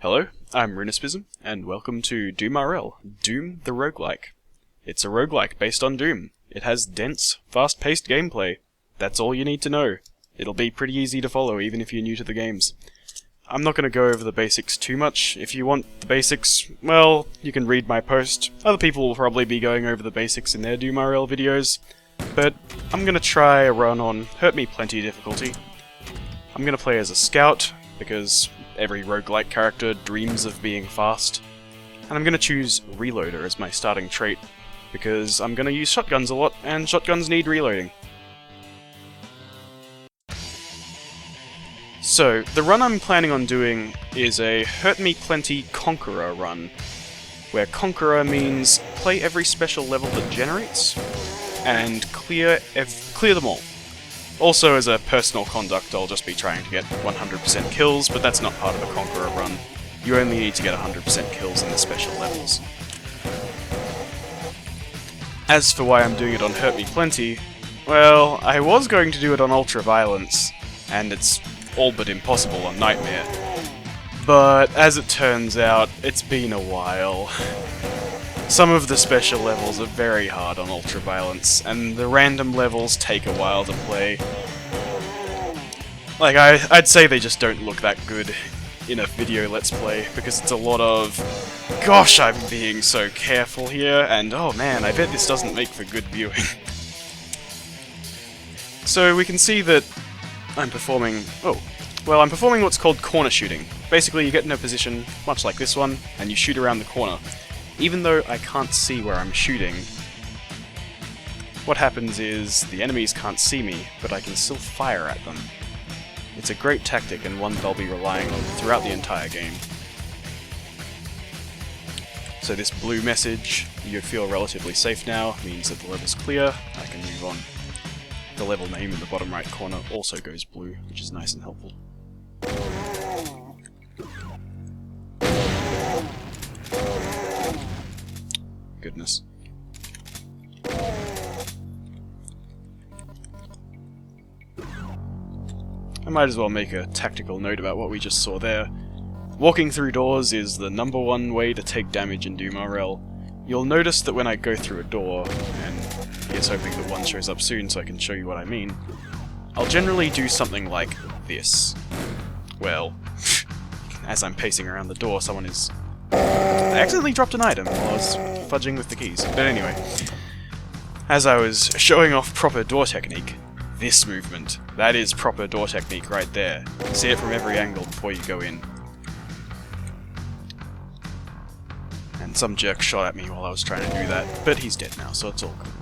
Hello, I'm Runispism, and welcome to DoomRL, Doom the roguelike. It's a roguelike based on Doom. It has dense, fast-paced gameplay. That's all you need to know. It'll be pretty easy to follow even if you're new to the games. I'm not going to go over the basics too much. If you want the basics, well, you can read my post. Other people will probably be going over the basics in their DoomRL videos, but I'm going to try a run on Hurt Me Plenty difficulty. I'm going to play as a scout, because every roguelike character dreams of being fast. And I'm going to choose Reloader as my starting trait, because I'm going to use shotguns a lot, and shotguns need reloading. So, the run I'm planning on doing is a Hurt Me Plenty Conqueror run, where Conqueror means play every special level that generates, and clear them all. Also, as a personal conduct, I'll just be trying to get 100% kills, but that's not part of the Conqueror run. You only need to get 100% kills in the special levels. As for why I'm doing it on Hurt Me Plenty, well, I was going to do it on Ultra Violence, and it's all but impossible on Nightmare. But as it turns out, it's been a while. Some of the special levels are very hard on Ultra Violence, and the random levels take a while to play. Like, I'd say they just don't look that good in a video Let's Play, because it's a lot of, gosh, I'm being so careful here, and oh man, I bet this doesn't make for good viewing. So we can see that I'm performing what's called corner shooting. Basically, you get in a position, much like this one, and you shoot around the corner. Even though I can't see where I'm shooting, what happens is the enemies can't see me, but I can still fire at them. It's a great tactic and one they'll be relying on throughout the entire game. So this blue message, you feel relatively safe now, means that the level's clear, I can move on. The level name in the bottom right corner also goes blue, which is nice and helpful. Goodness. I might as well make a tactical note about what we just saw there. Walking through doors is the #1 way to take damage in DoomRL. You'll notice that when I go through a door, and here's hoping that one shows up soon so I can show you what I mean, I'll generally do something like this. Well, as I'm pacing around the door, someone is... I accidentally dropped an item while I was fudging with the keys. But anyway, as I was showing off proper door technique, this movement, that is proper door technique right there. See it from every angle before you go in. And some jerk shot at me while I was trying to do that, but he's dead now, so it's all good.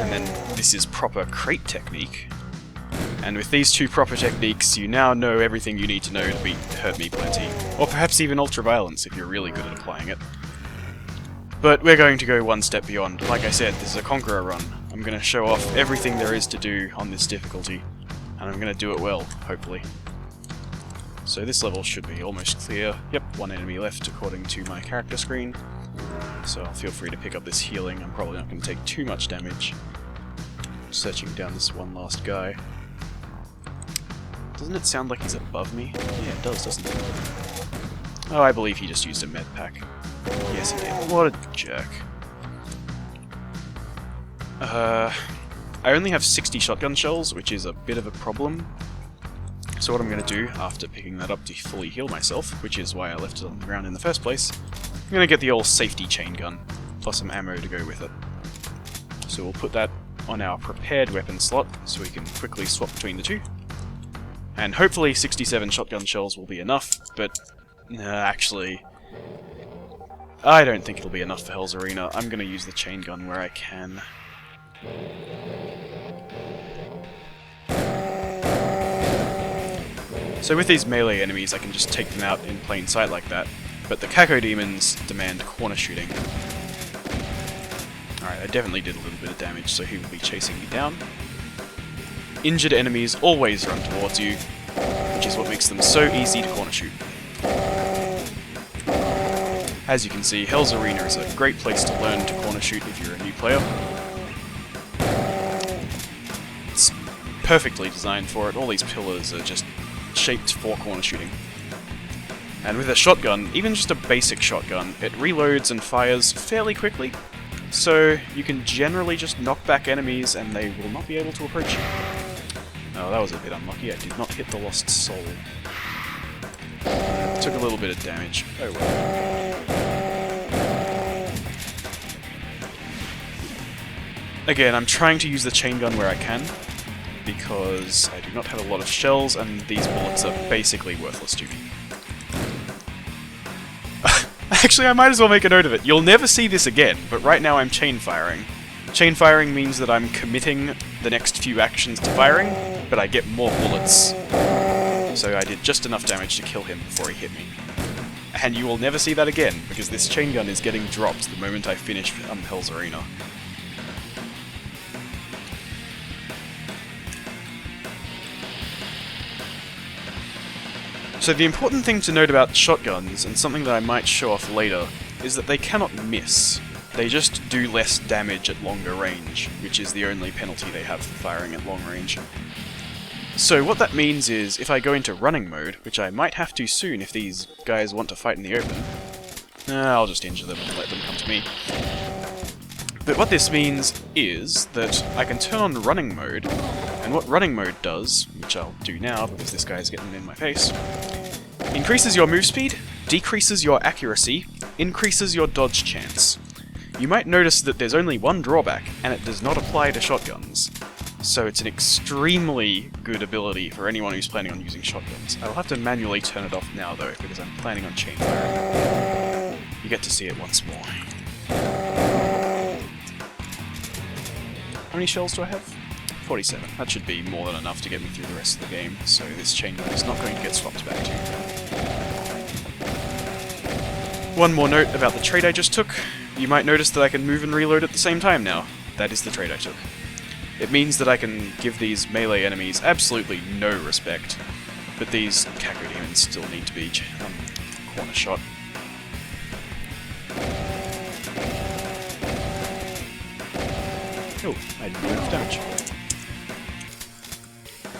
And then this is proper crate technique. And with these two proper techniques, you now know everything you need to know to beat Hurt Me Plenty. Or perhaps even Ultra Violence if you're really good at applying it. But we're going to go one step beyond. Like I said, this is a Conqueror run. I'm going to show off everything there is to do on this difficulty. And I'm going to do it well, hopefully. So this level should be almost clear. Yep, one enemy left according to my character screen. So feel free to pick up this healing. I'm probably not going to take too much damage. Searching down this one last guy. Doesn't it sound like he's above me? Yeah, it does, doesn't it? Oh, I believe he just used a med pack. Yes, he did. What a jerk. I only have 60 shotgun shells, which is a bit of a problem. So what I'm going to do, after picking that up to fully heal myself, which is why I left it on the ground in the first place, I'm going to get the old safety chain gun, plus some ammo to go with it. So we'll put that on our prepared weapon slot, so we can quickly swap between the two. And hopefully 67 shotgun shells will be enough, but actually, I don't think it'll be enough for Hell's Arena. I'm going to use the chain gun where I can. So with these melee enemies, I can just take them out in plain sight like that, but the Cacodemons demand corner shooting. Alright, I definitely did a little bit of damage, so he will be chasing me down. Injured enemies always run towards you, which is what makes them so easy to corner shoot. As you can see, Hell's Arena is a great place to learn to corner shoot if you're a new player. It's perfectly designed for it. All these pillars are just shaped for corner shooting. And with a shotgun, even just a basic shotgun, it reloads and fires fairly quickly, so you can generally just knock back enemies and they will not be able to approach you. Oh, that was a bit unlucky. I did not hit the lost soul. Took a little bit of damage. Oh well. Again, I'm trying to use the chain gun where I can, because I do not have a lot of shells and these bullets are basically worthless to me. Actually, I might as well make a note of it. You'll never see this again, but right now I'm chain firing. Chain firing means that I'm committing the next few actions to firing, but I get more bullets. So I did just enough damage to kill him before he hit me. And you will never see that again, because this chain gun is getting dropped the moment I finish Hell's Arena. So the important thing to note about shotguns, and something that I might show off later, is that they cannot miss. They just do less damage at longer range, which is the only penalty they have for firing at long range. So what that means is, if I go into running mode, which I might have to soon if these guys want to fight in the open, I'll just injure them and let them come to me. But what this means is that I can turn on running mode, and what running mode does, which I'll do now because this guy's getting in my face, increases your move speed, decreases your accuracy, increases your dodge chance. You might notice that there's only one drawback, and it does not apply to shotguns. So it's an extremely good ability for anyone who's planning on using shotguns. I'll have to manually turn it off now though, because I'm planning on chain firing. You get to see it once more. How many shells do I have? 47. That should be more than enough to get me through the rest of the game, so this chain gun is not going to get swapped back to. One more note about the trade I just took. You might notice that I can move and reload at the same time now. That is the trade I took. It means that I can give these melee enemies absolutely no respect, but these Kaku demons still need to be corner shot. Oh, I didn't do enough damage.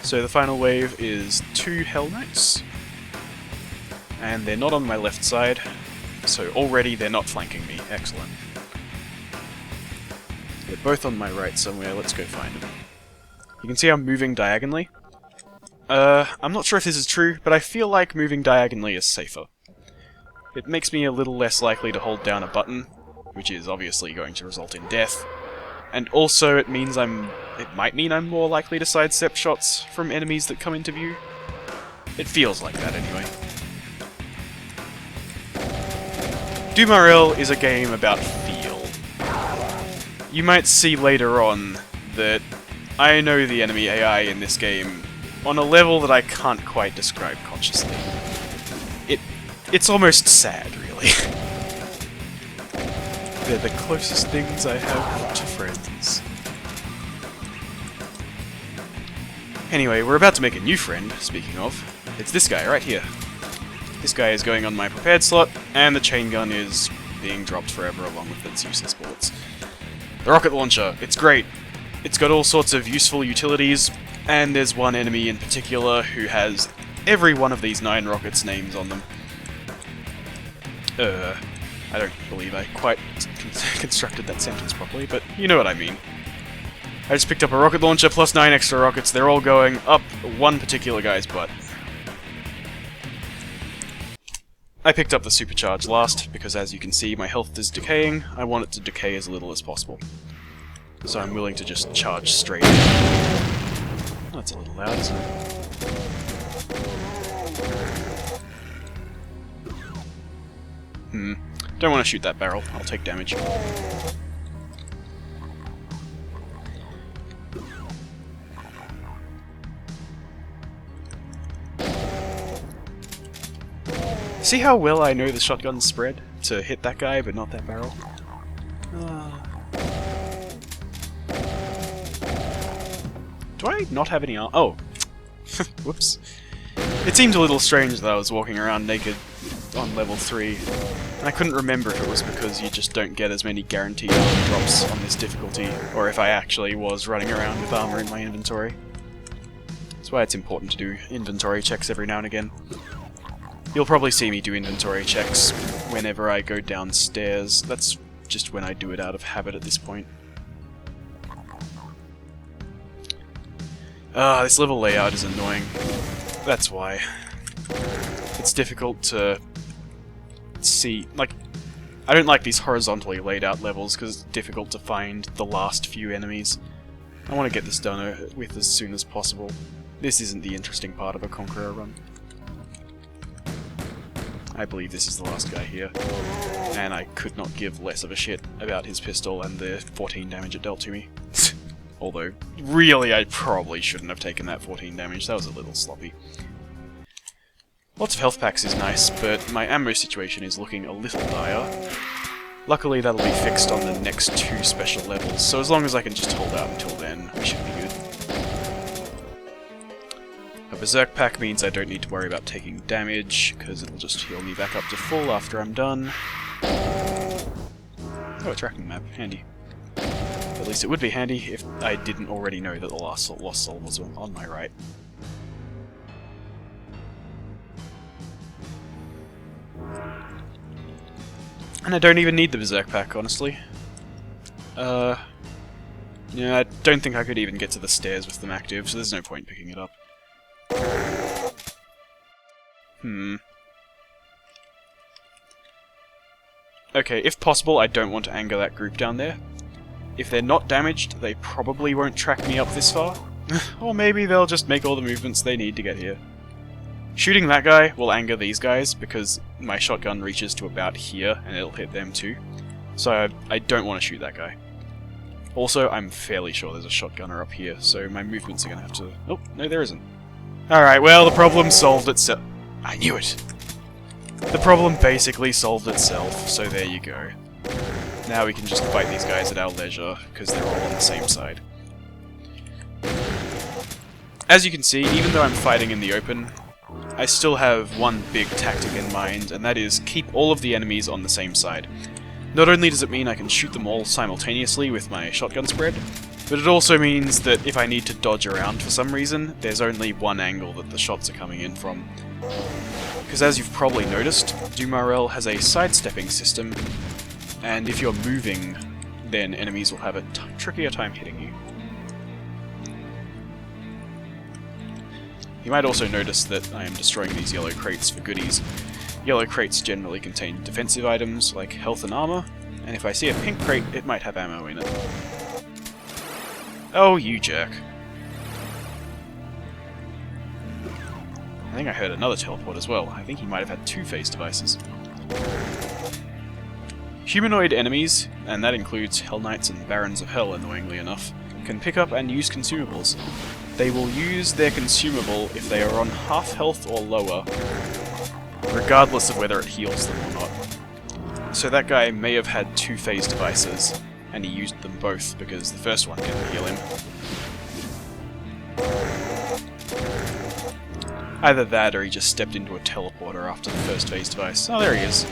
So the final wave is 2 Hell Knights, and they're not on my left side, so already they're not flanking me. Excellent. They're both on my right somewhere, let's go find them. You can see I'm moving diagonally. I'm not sure if this is true, but I feel like moving diagonally is safer. It makes me a little less likely to hold down a button, which is obviously going to result in death. And also it means it might mean I'm more likely to sidestep shots from enemies that come into view. It feels like that anyway. DoomRL is a game about feel. You might see later on that I know the enemy AI in this game on a level that I can't quite describe consciously. It's almost sad, really. They're the closest things I have to friends. Anyway, we're about to make a new friend, speaking of. It's this guy right here. This guy is going on my prepared slot, and the chain gun is being dropped forever along with its useless bullets. The rocket launcher, it's great. It's got all sorts of useful utilities, and there's one enemy in particular who has every one of these 9 rockets' names on them. I don't believe I quite constructed that sentence properly, but you know what I mean. I just picked up a rocket launcher plus 9 extra rockets. They're all going up one particular guy's butt. I picked up the supercharge last, because as you can see my health is decaying. I want it to decay as little as possible. So I'm willing to just charge straight in. Oh, that's a little loud, isn't it? Don't want to shoot that barrel. I'll take damage. See how well I know the shotgun spread to hit that guy, but not that barrel? Do I not have any armor? Oh. Whoops. It seemed a little strange that I was walking around naked on level 3. And I couldn't remember if it was because you just don't get as many guaranteed armor drops on this difficulty, or if I actually was running around with armor in my inventory. That's why it's important to do inventory checks every now and again. You'll probably see me do inventory checks whenever I go downstairs. That's just when I do it out of habit at this point. This level layout is annoying. That's why. It's difficult to see, like, I don't like these horizontally laid out levels because it's difficult to find the last few enemies. I want to get this done with as soon as possible. This isn't the interesting part of a Conqueror run. I believe this is the last guy here, and I could not give less of a shit about his pistol and the 14 damage it dealt to me. Although, really, I probably shouldn't have taken that 14 damage, that was a little sloppy. Lots of health packs is nice, but my ammo situation is looking a little dire. Luckily that'll be fixed on the next 2 special levels, so as long as I can just hold out until then, we should be good. A Berserk pack means I don't need to worry about taking damage, because it'll just heal me back up to full after I'm done. Oh, a tracking map, handy. At least it would be handy if I didn't already know that the last lost soul was on my right. And I don't even need the Berserk pack, honestly. Yeah, I don't think I could even get to the stairs with them active, so there's no point picking it up. Okay, if possible, I don't want to anger that group down there. If they're not damaged, they probably won't track me up this far. Or maybe they'll just make all the movements they need to get here. Shooting that guy will anger these guys, because my shotgun reaches to about here, and it'll hit them too. So I don't want to shoot that guy. Also, I'm fairly sure there's a shotgunner up here, so my movements are going to have to... Oh, no there isn't. Alright, well, the problem solved itself. I knew it! The problem basically solved itself, so there you go. Now we can just fight these guys at our leisure, because they're all on the same side. As you can see, even though I'm fighting in the open, I still have one big tactic in mind, and that is keep all of the enemies on the same side. Not only does it mean I can shoot them all simultaneously with my shotgun spread, but it also means that if I need to dodge around for some reason, there's only one angle that the shots are coming in from. Because as you've probably noticed, DoomRL has a sidestepping system, and if you're moving, then enemies will have a trickier time hitting you. You might also notice that I am destroying these yellow crates for goodies. Yellow crates generally contain defensive items like health and armor, and if I see a pink crate, it might have ammo in it. Oh, you jerk. I think I heard another teleport as well. I think he might have had 2 phase devices. Humanoid enemies, and that includes Hell Knights and Barons of Hell annoyingly enough, can pick up and use consumables. They will use their consumable if they are on half health or lower, regardless of whether it heals them or not. So that guy may have had 2 phase devices, and he used them both because the first one didn't heal him. Either that or he just stepped into a teleporter after the first phase device. Oh, there he is.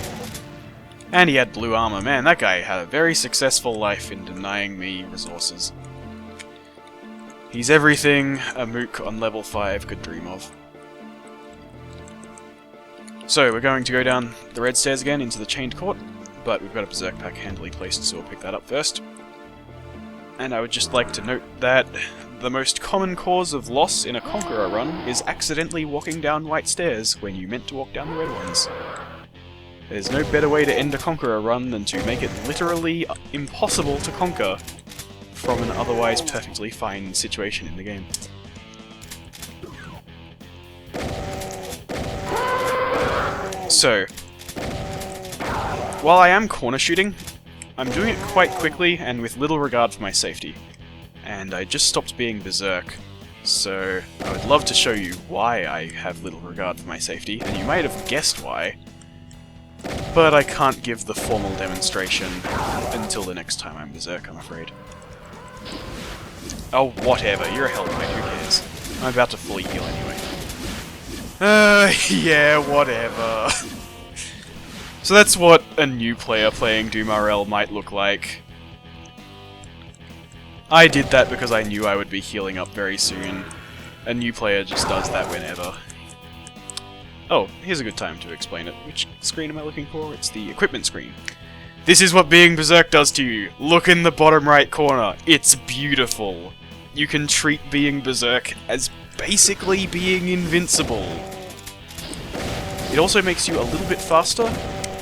And he had blue armor. Man, that guy had a very successful life in denying me resources. He's everything a mook on level 5 could dream of. So, we're going to go down the red stairs again into the chained court, but we've got a Berserk pack handily placed, so we'll pick that up first. And I would just like to note that the most common cause of loss in a Conqueror run is accidentally walking down white stairs when you meant to walk down the red ones. There's no better way to end a Conqueror run than to make it literally impossible to conquer from an otherwise perfectly fine situation in the game. So, while I am corner shooting, I'm doing it quite quickly and with little regard for my safety. And I just stopped being Berserk, so I would love to show you why I have little regard for my safety, and you might have guessed why, but I can't give the formal demonstration until the next time I'm Berserk, I'm afraid. Oh, whatever, you're a Hell Knight, who cares? I'm about to fully heal anyway. Yeah, whatever. So that's what a new player playing DoomRL might look like. I did that because I knew I would be healing up very soon, A new player just does that whenever. Oh, here's a good time to explain it. Which screen am I looking for? It's the equipment screen. This is what being Berserk does to you. Look in the bottom right corner. It's beautiful. You can treat being Berserk as basically being invincible. It also makes you a little bit faster,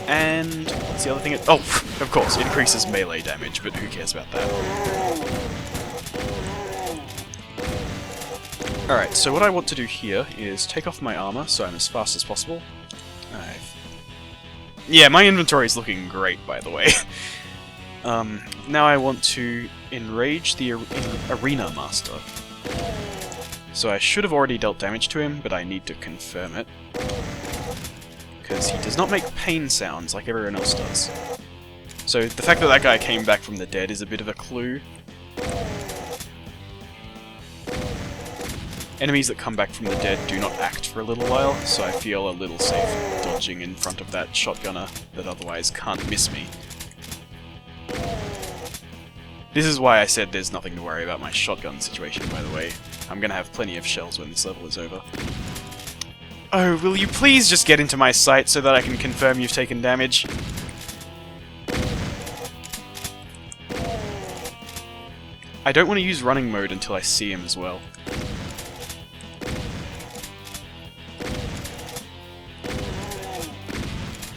and what's the other thing? Oh, of course, it increases melee damage, but who cares about that? Alright, so what I want to do here is take off my armor so I'm as fast as possible. Yeah, my inventory is looking great, by the way. Now I want to enrage the Arena Master. So I should have already dealt damage to him, but I need to confirm it. Because he does not make pain sounds like everyone else does. So the fact that that guy came back from the dead is a bit of a clue. Enemies that come back from the dead do not act for a little while, so I feel a little safe dodging in front of that shotgunner that otherwise can't miss me. This is why I said there's nothing to worry about my shotgun situation, by the way. I'm gonna have plenty of shells when this level is over. Oh, will you please just get into my sight so that I can confirm you've taken damage? I don't want to use running mode until I see him as well.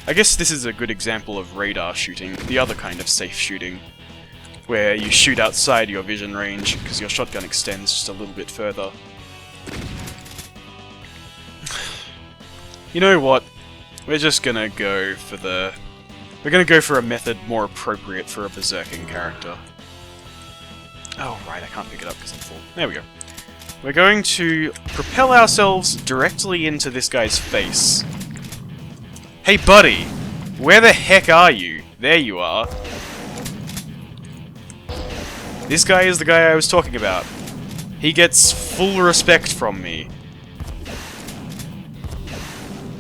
I guess this is a good example of radar shooting, the other kind of safe shooting, where you shoot outside your vision range because your shotgun extends just a little bit further. You know what? We're just gonna go for a method more appropriate for a Berserking character. Oh right, I can't pick it up because I'm full. There we go. We're going to propel ourselves directly into this guy's face. Hey buddy! Where the heck are you? There you are. This guy is the guy I was talking about. He gets full respect from me.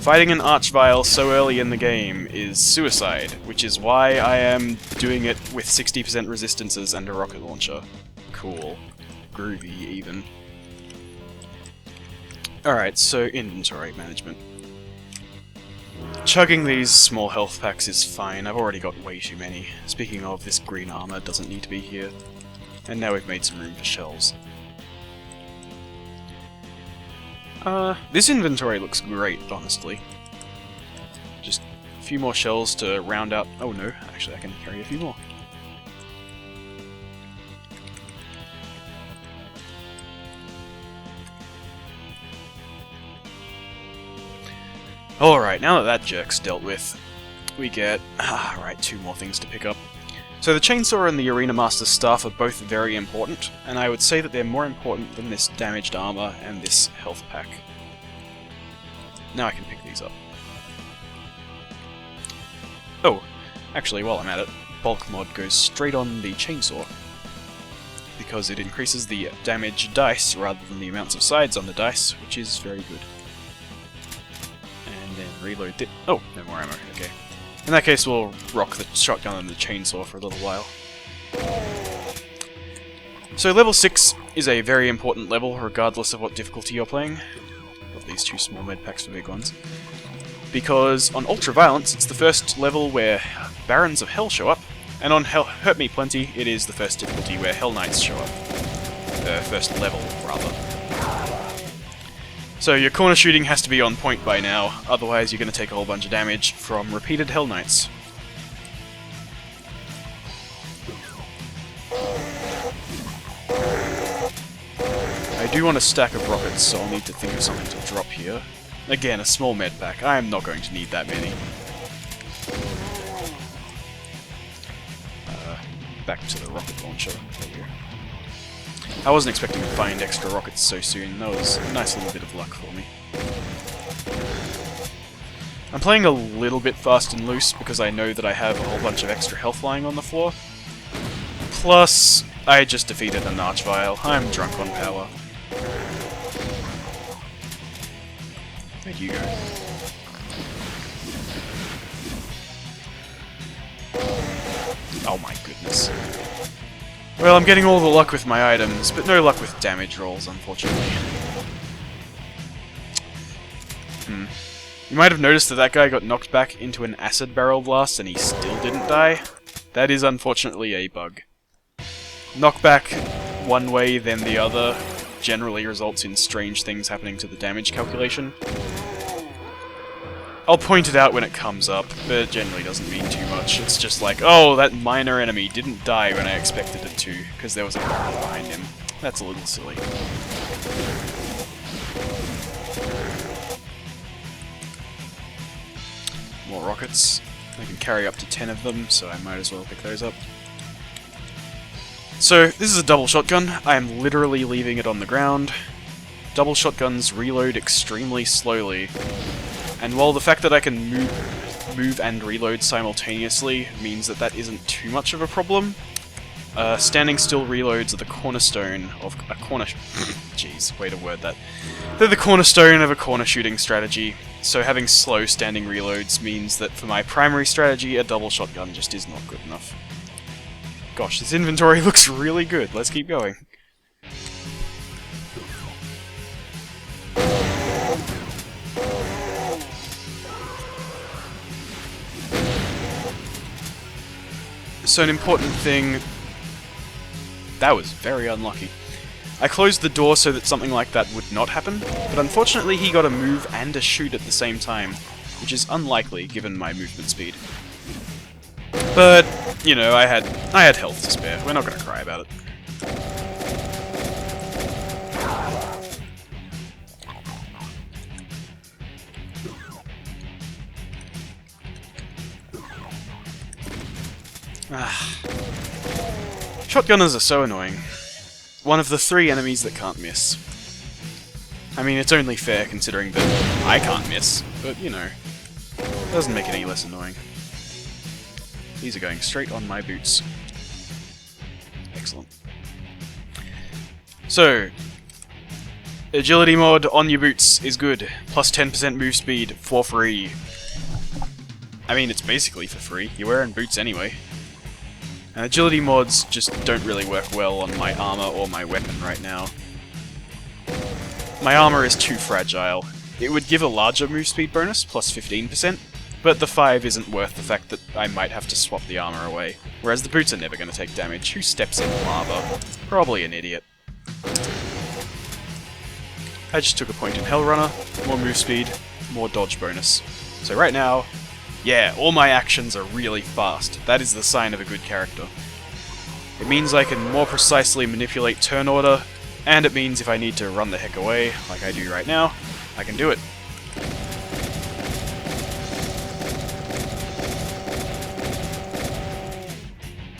Fighting an Archvile so early in the game is suicide, which is why I am doing it with 60% resistances and a rocket launcher. Cool. Groovy, even. Alright, so inventory management. Chugging these small health packs is fine, I've already got way too many. Speaking of, this green armor doesn't need to be here. And now we've made some room for shells. This inventory looks great, honestly. Just a few more shells to round out... Oh no, actually I can carry a few more. Alright, now that that jerk's dealt with, we get... right, 2 more things to pick up. So the Chainsaw and the Arena Master's staff are both very important, and I would say that they're more important than this damaged armor and this health pack. Now I can pick these up. Oh, actually, while I'm at it, Bulk Mod goes straight on the Chainsaw, because it increases the damage dice rather than the amounts of sides on the dice, which is very good. And then reload it. Oh, no more ammo, okay. In that case, we'll rock the shotgun and the chainsaw for a little while. So level 6 is a very important level, regardless of what difficulty you're playing. Got these 2 small med packs for big ones. Because on Ultraviolence, it's the first level where Barons of Hell show up, and on Hurt Me Plenty, it is the first difficulty where Hell Knights show up. First level, rather. So your corner shooting has to be on point by now, otherwise you're going to take a whole bunch of damage from repeated Hell Knights. I do want a stack of rockets, so I'll need to think of something to drop here. Again, a small med pack. I am not going to need that many. Back to the rocket launcher. There we go. I wasn't expecting to find extra rockets so soon. That was a nice little bit of luck for me. I'm playing a little bit fast and loose because I know that I have a whole bunch of extra health lying on the floor. Plus, I just defeated an Archvile. I'm drunk on power. Where'd you go? Oh my goodness. Well, I'm getting all the luck with my items, but no luck with damage rolls, unfortunately. You might have noticed that that guy got knocked back into an acid barrel blast and he still didn't die. That is unfortunately a bug. Knockback one way then the other generally results in strange things happening to the damage calculation. I'll point it out when it comes up, but it generally doesn't mean too much. It's just like, oh, that minor enemy didn't die when I expected it to, because there was a barrel behind him. That's a little silly. More rockets. I can carry up to 10 of them, so I might as well pick those up. So, this is a double shotgun. I am literally leaving it on the ground. Double shotguns reload extremely slowly. And while the fact that I can move and reload simultaneously means that that isn't too much of a problem, standing still reloads are the cornerstone of a corner... Jeez, way to word that. They're the cornerstone of a corner shooting strategy, so having slow standing reloads means that for my primary strategy, a double shotgun just is not good enough. Gosh, this inventory looks really good. Let's keep going. So an important thing... That was very unlucky. I closed the door so that something like that would not happen, but unfortunately he got a move and a shoot at the same time, which is unlikely given my movement speed. But, you know, I had health to spare. We're not going to cry about it. Shotgunners are so annoying. One of the 3 enemies that can't miss. I mean, it's only fair considering that I can't miss, but, you know, it doesn't make it any less annoying. These are going straight on my boots. Excellent. So, agility mod on your boots is good. Plus 10% move speed for free. I mean, it's basically for free. You're wearing boots anyway. Agility mods just don't really work well on my armor or my weapon right now. My armor is too fragile. It would give a larger move speed bonus, plus 15%, but the 5 isn't worth the fact that I might have to swap the armor away. Whereas the boots are never going to take damage. Who steps in lava? Probably an idiot. I just took a point in Hellrunner, more move speed, more dodge bonus. So right now, yeah, all my actions are really fast. That is the sign of a good character. It means I can more precisely manipulate turn order, and it means if I need to run the heck away, like I do right now, I can do it.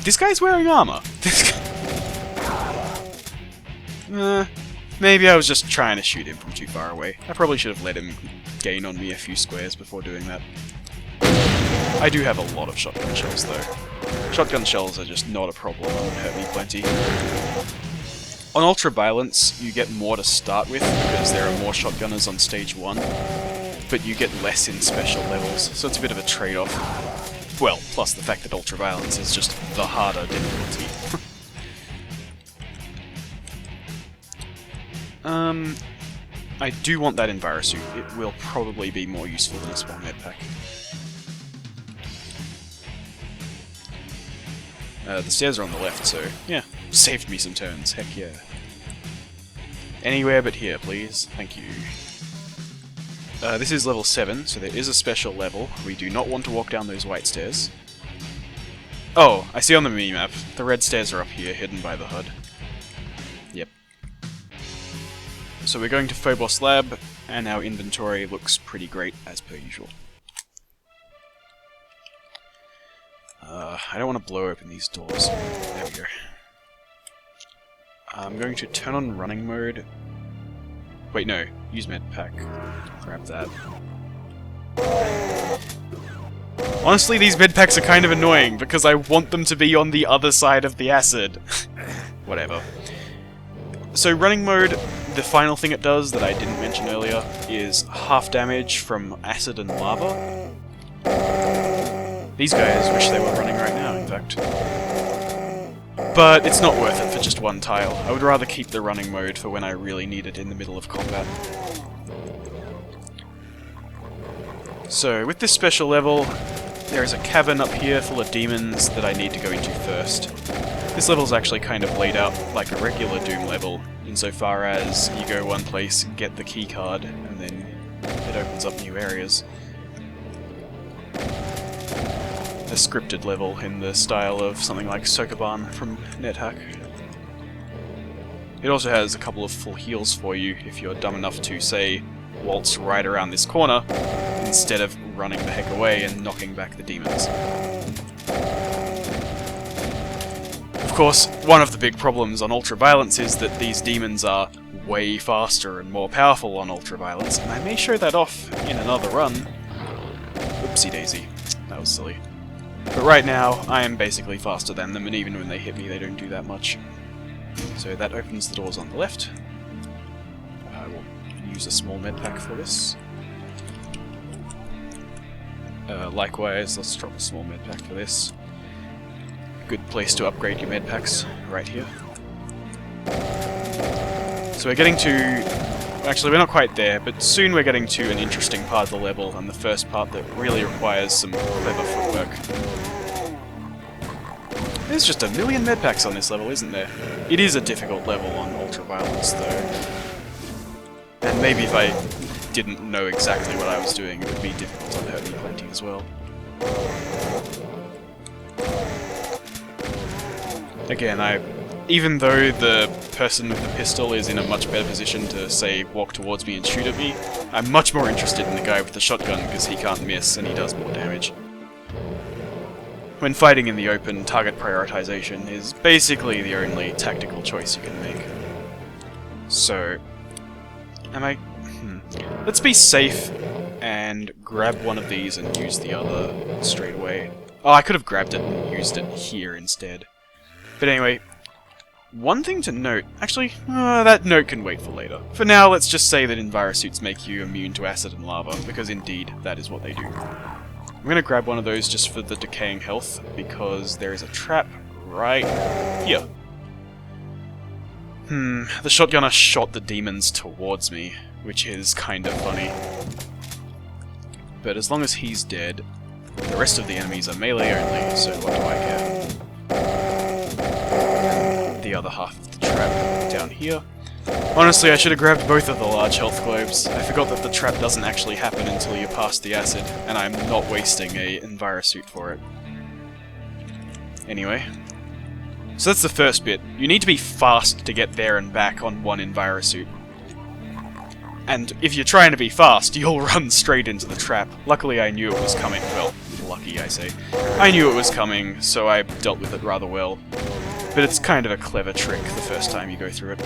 This guy's wearing armor. Maybe I was just trying to shoot him from too far away. I probably should have let him gain on me a few squares before doing that. I do have a lot of shotgun shells though. Shotgun shells are just not a problem and hurt me plenty. On Ultra Violence, you get more to start with because there are more shotgunners on stage 1, but you get less in special levels, so it's a bit of a trade-off. Well, plus the fact that Ultra Violence is just the harder difficulty. I do want that Envirosuit. It will probably be more useful than a spawn med pack. The stairs are on the left, so yeah, saved me some turns, heck yeah. Anywhere but here, please. Thank you. This is level 7, so there is a special level. We do not want to walk down those white stairs. Oh, I see on the mini-map. The red stairs are up here, hidden by the HUD. Yep. So we're going to Phobos Lab, and our inventory looks pretty great, as per usual. I don't want to blow open these doors. There we go. I'm going to turn on running mode. Wait, no. Use med pack. Grab that. Honestly, these med packs are kind of annoying, because I want them to be on the other side of the acid. Whatever. So running mode, the final thing it does that I didn't mention earlier is half damage from acid and lava. These guys wish they were running right now, in fact. But it's not worth it for just one tile. I would rather keep the running mode for when I really need it in the middle of combat. So, with this special level, there is a cavern up here full of demons that I need to go into first. This level is actually kind of laid out like a regular Doom level, insofar as you go one place, get the key card, and then it opens up new areas. A scripted level in the style of something like Sokoban from NetHack. It also has a couple of full heals for you if you're dumb enough to, say, waltz right around this corner, instead of running the heck away and knocking back the demons. Of course, one of the big problems on Ultraviolence is that these demons are way faster and more powerful on Ultraviolence, and I may show that off in another run. Oopsie daisy, that was silly. But right now, I am basically faster than them, and even when they hit me, they don't do that much. So that opens the doors on the left. I will use a small medpack for this. Likewise, let's drop a small medpack for this. Good place to upgrade your medpacks, right here. So we're getting to... Actually, we're not quite there, but soon we're getting to an interesting part of the level, and the first part that really requires some clever footwork. There's just a million medpacks on this level, isn't there? It is a difficult level on Ultraviolence, though. And maybe if I didn't know exactly what I was doing, it would be difficult to hurt me plenty as well. Again, even though the person with the pistol is in a much better position to, say, walk towards me and shoot at me, I'm much more interested in the guy with the shotgun because he can't miss and he does more damage. When fighting in the open, target prioritization is basically the only tactical choice you can make. So, let's be safe and grab one of these and use the other straight away. Oh, I could have grabbed it and used it here instead. But anyway, one thing to note... Actually, that note can wait for later. For now, let's just say that envirosuits make you immune to acid and lava, because indeed, that is what they do. I'm gonna grab one of those just for the decaying health, because there is a trap right here. The shotgunner shot the demons towards me, which is kind of funny. But as long as he's dead, the rest of the enemies are melee only, so what do I care? The other half of the trap down here. Honestly, I should have grabbed both of the large health globes. I forgot that the trap doesn't actually happen until you're past the acid, and I'm not wasting a envirosuit for it. Anyway. So that's the first bit. You need to be fast to get there and back on one envirosuit. And if you're trying to be fast, you'll run straight into the trap. Luckily I knew it was coming. Well, lucky I say. I knew it was coming, so I dealt with it rather well. But it's kind of a clever trick the first time you go through it.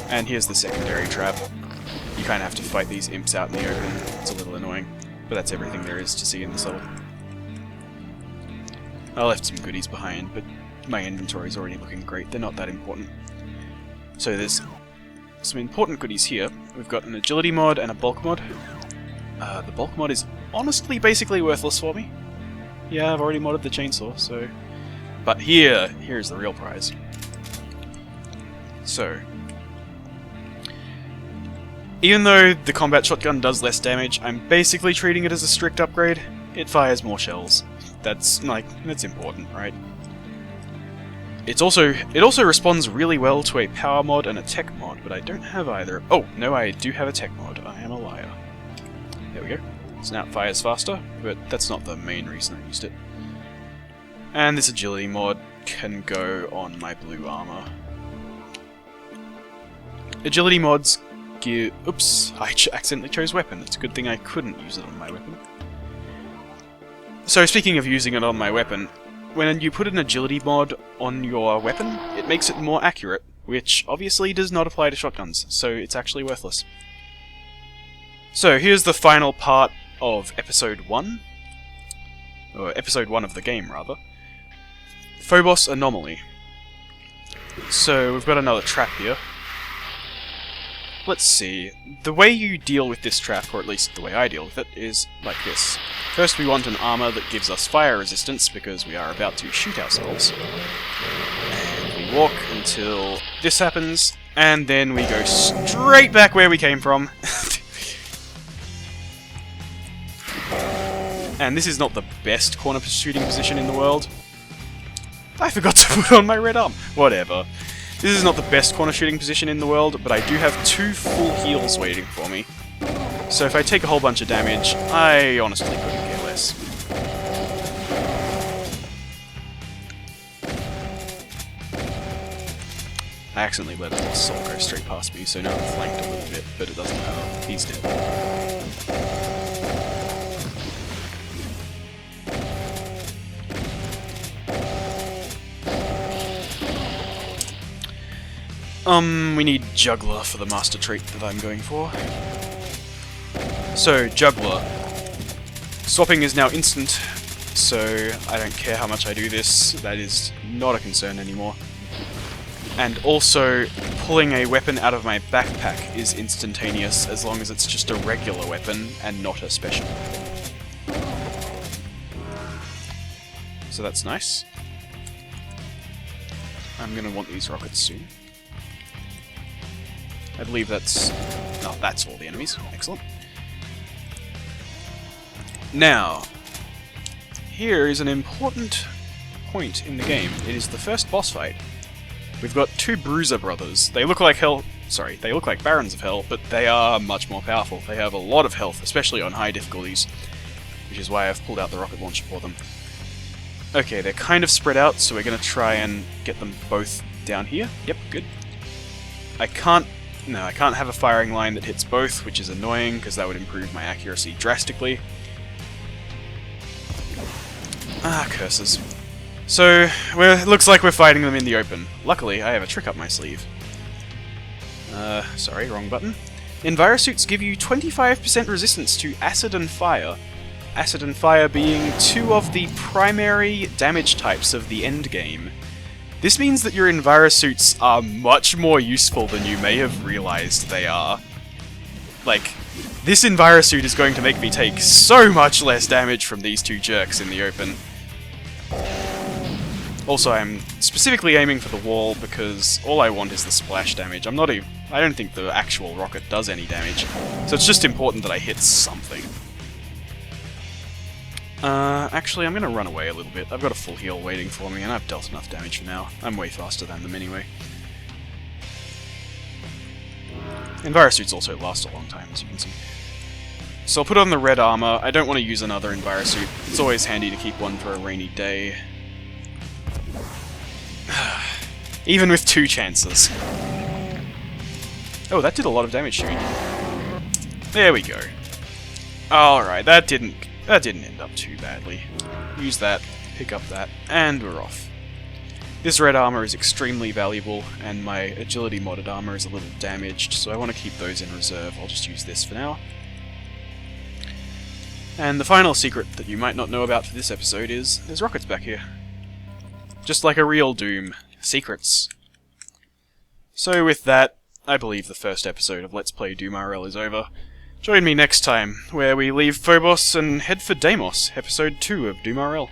And here's the secondary trap. You kind of have to fight these imps out in the open. It's a little annoying, but that's everything there is to see in this level. I left some goodies behind, but my inventory's already looking great. They're not that important. So there's some important goodies here. We've got an agility mod and a bulk mod. The bulk mod is honestly basically worthless for me. Yeah, I've already modded the chainsaw, so... But here's the real prize. So, even though the combat shotgun does less damage, I'm basically treating it as a strict upgrade. It fires more shells. That's important, right? It also responds really well to a power mod and a tech mod, but I don't have either. Oh, no, I do have a tech mod. I am a liar. There we go. So now it fires faster, but that's not the main reason I used it. And this agility mod can go on my blue armor. Agility mods give... Oops, I accidentally chose weapon. It's a good thing I couldn't use it on my weapon. So speaking of using it on my weapon, when you put an agility mod on your weapon, it makes it more accurate, which obviously does not apply to shotguns, so it's actually worthless. So here's the final part of Episode 1. Or Episode 1 of the game, rather. Phobos Anomaly. So we've got another trap here. Let's see. The way you deal with this trap, or at least the way I deal with it, is like this. First we want an armor that gives us fire resistance, because we are about to shoot ourselves. And we walk until this happens, and then we go straight back where we came from. And this is not the best corner shooting position in the world. I forgot to put on my red arm. Whatever. This is not the best corner shooting position in the world, but I do have 2 full heals waiting for me. So if I take a whole bunch of damage, I honestly couldn't care less. I accidentally let a soul go straight past me, so now I'm flanked a little bit, but it doesn't matter. He's dead. We need Juggler for the master trait that I'm going for. So, Juggler. Swapping is now instant, so I don't care how much I do this, that is not a concern anymore. And also, pulling a weapon out of my backpack is instantaneous as long as it's just a regular weapon and not a special weapon. So that's nice. I'm gonna want these rockets soon. I believe that's... oh, that's all the enemies. Excellent. Now, here is an important point in the game. It is the first boss fight. We've got 2 Bruiser brothers. They look like hell... sorry, they look like Barons of Hell, but they are much more powerful. They have a lot of health, especially on high difficulties, which is why I've pulled out the rocket launcher for them. Okay, they're kind of spread out, so we're going to try and get them both down here. Yep, good. I can't have a firing line that hits both, which is annoying, because that would improve my accuracy drastically. Ah, curses. So, it looks like we're fighting them in the open. Luckily, I have a trick up my sleeve. Sorry, wrong button. Envirosuits give you 25% resistance to acid and fire. Acid and fire being 2 of the primary damage types of the endgame. This means that your envirosuits are much more useful than you may have realized they are. Like, this envirosuit is going to make me take so much less damage from these 2 jerks in the open. Also, I'm specifically aiming for the wall because all I want is the splash damage. I don't think the actual rocket does any damage, so it's just important that I hit something. Actually, I'm gonna run away a little bit. I've got a full heal waiting for me, and I've dealt enough damage for now. I'm way faster than them anyway. Envirosuits also last a long time, as you can see. So I'll put on the red armor. I don't want to use another envirosuit. It's always handy to keep one for a rainy day. Even with 2 chances. Oh, that did a lot of damage to me. There we go. Alright, that didn't end up too badly. Use that, pick up that, and we're off. This red armor is extremely valuable, and my agility modded armor is a little damaged, so I want to keep those in reserve. I'll just use this for now. And the final secret that you might not know about for this episode is there's rockets back here. Just like a real Doom. Secrets. So with that, I believe the first episode of Let's Play DoomRL is over. Join me next time, where we leave Phobos and head for Deimos, episode 2 of DoomRL.